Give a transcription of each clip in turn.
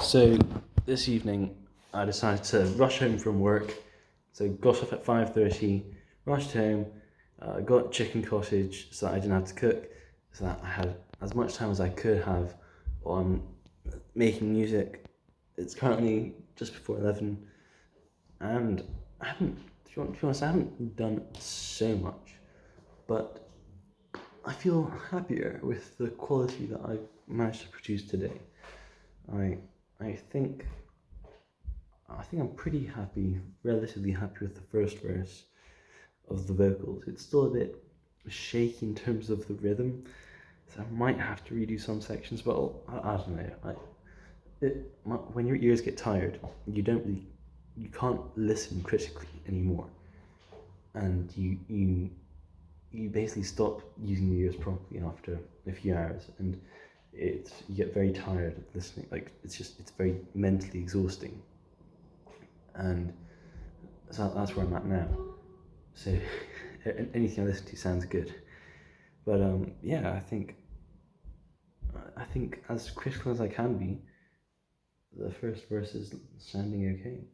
So this evening, I decided to rush home from work. So got up at 5:30, rushed home, got chicken cottage so that I didn't have to cook, so that I had as much time as I could have on making music. It's currently just before 11, and I haven't, to be honest, I haven't done so much, but I feel happier with the quality that I've managed to produce today. I I think I think I'm pretty happy, relatively happy with the first verse of the vocals. It's still a bit shaky in terms of the rhythm, so I might have to redo some sections. But I don't know. When your ears get tired, you can't listen critically anymore, and you basically stop using your ears properly after a few hours, and you get very tired of listening. Like it's very mentally exhausting, and so that's where I'm at now. So anything I listen to sounds good. But yeah, I think as critical as I can be, the first verse is sounding okay,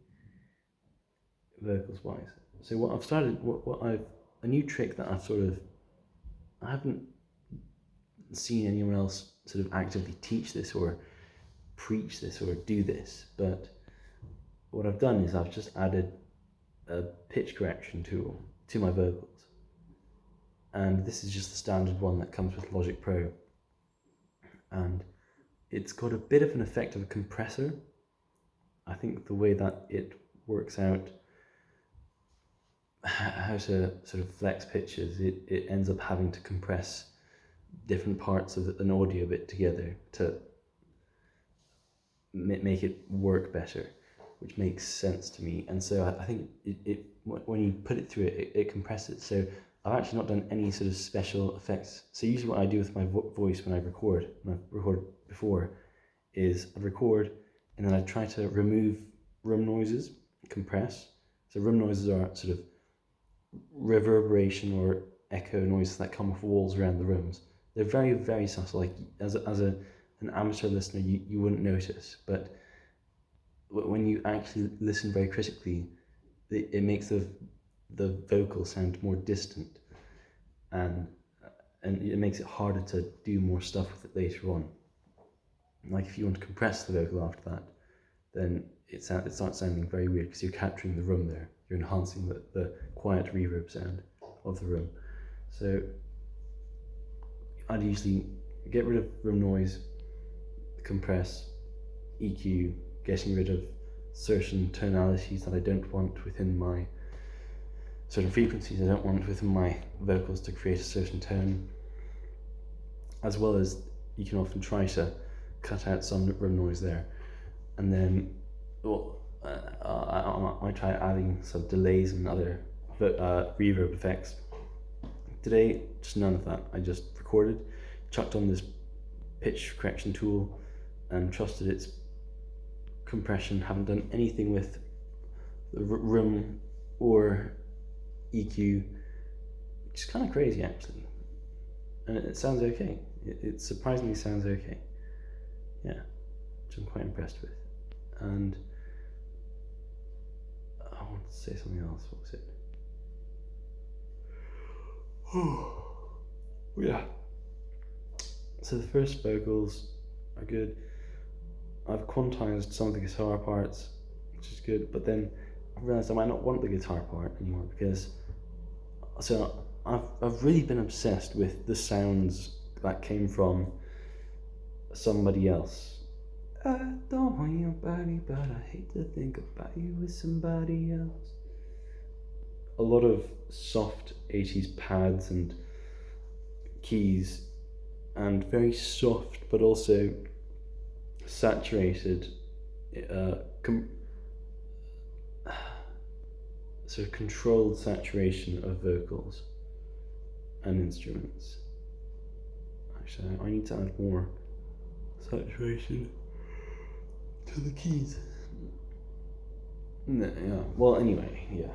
vocals wise. So what I've started, what I've a new trick that I haven't seen anyone else sort of actively teach this or preach this or do this, but what I've done is I've just added a pitch correction tool to my vocals, and this is just the standard one that comes with Logic Pro, and it's got a bit of an effect of a compressor. I think the way that it works out how to sort of flex pitches, it ends up having to compress different parts of an audio bit together to make it work better, which makes sense to me. And so I think it when you put it through it compresses. So I've actually not done any sort of special effects. So usually what I do with my voice when I've recorded before, is I record and then I try to remove room noises, compress. So room noises are sort of reverberation or echo noises that come off walls around the rooms. They're very, very subtle. Like an amateur listener, you wouldn't notice, but when you actually listen very critically, it makes the vocal sound more distant, and it makes it harder to do more stuff with it later on. Like if you want to compress the vocal after that, then it starts sounding very weird because you're capturing the room there. You're enhancing the quiet reverb sound of the room. So I'd usually get rid of room noise, compress, EQ, getting rid of certain tonalities that I don't want within my certain frequencies I don't want within my vocals to create a certain tone, as well as you can often try to cut out some room noise there, and then I might try adding some delays and other reverb effects. Today, just none of that. I just recorded, chucked on this pitch correction tool, and trusted its compression. Haven't done anything with the room or EQ, which is kind of crazy actually. And it sounds okay. It surprisingly sounds okay. Yeah, which I'm quite impressed with. And I want to say something else. What was it? Oh, yeah. So the first vocals are good. I've quantized some of the guitar parts, which is good, but then I realised I might not want the guitar part anymore because I've really been obsessed with the sounds that came from somebody else. I don't want your body, but I hate to think about you with somebody else. A lot of soft 80s pads and keys, and very soft but also saturated, sort of controlled saturation of vocals and instruments. Actually, I need to add more saturation to the keys. No, yeah. Well, anyway, yeah.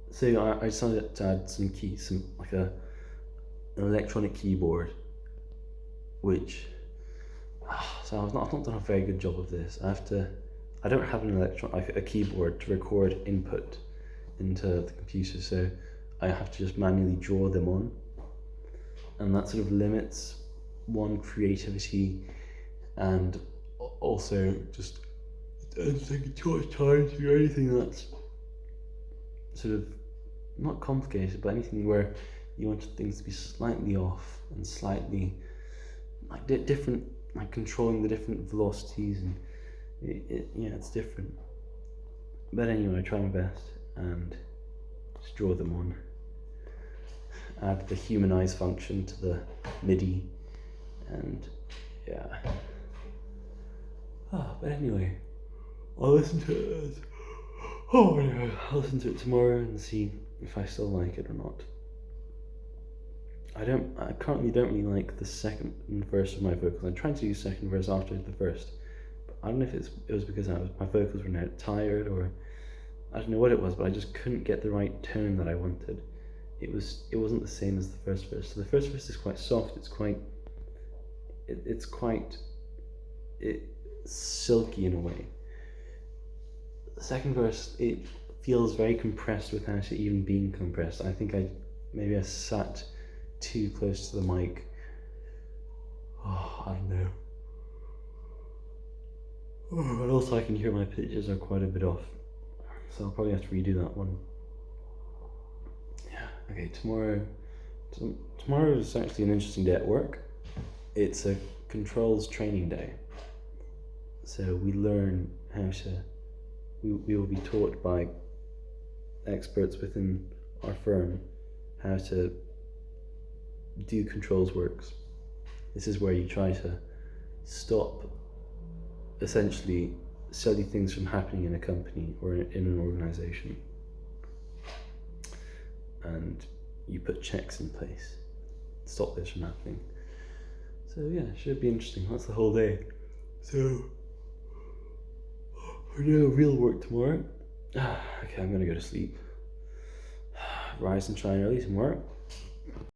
So I decided to add some keys, some like an electronic keyboard which so I've not done a very good job of this. I don't have an a keyboard to record input into the computer, so I have to just manually draw them on, and that sort of limits one creativity, and also just doesn't take too much time to do anything that's sort of not complicated, but anything where you want things to be slightly off and slightly like different, like controlling the different velocities, and it's different. But anyway, I try my best and just draw them on. Add the humanize function to the MIDI, and yeah. But anyway, I'll listen to it. Anyway, I'll listen to it tomorrow and see if I still like it or not. I currently don't really like the second verse of my vocals. I'm trying to do the second verse after the first, but I don't know if it was because my vocals were now tired, or I don't know what it was, but I just couldn't get the right tone that I wanted. It wasn't the same as the first verse. So the first verse is quite soft. It's quite silky in a way. The second verse, it feels very compressed without it even being compressed. I think maybe I sat too close to the mic. I don't know. And also I can hear my pitches are quite a bit off, so I'll probably have to redo that one. Yeah, okay, tomorrow is actually an interesting day at work. It's a controls training day. So we learn we will be taught by experts within our firm how to do controls works. This is where you try to stop essentially silly things from happening in a company or in an organization, and you put checks in place to stop this from happening. So yeah, it should be interesting. That's the whole day. So we're doing real work tomorrow. Okay, I'm gonna go to sleep. Rise and shine early tomorrow.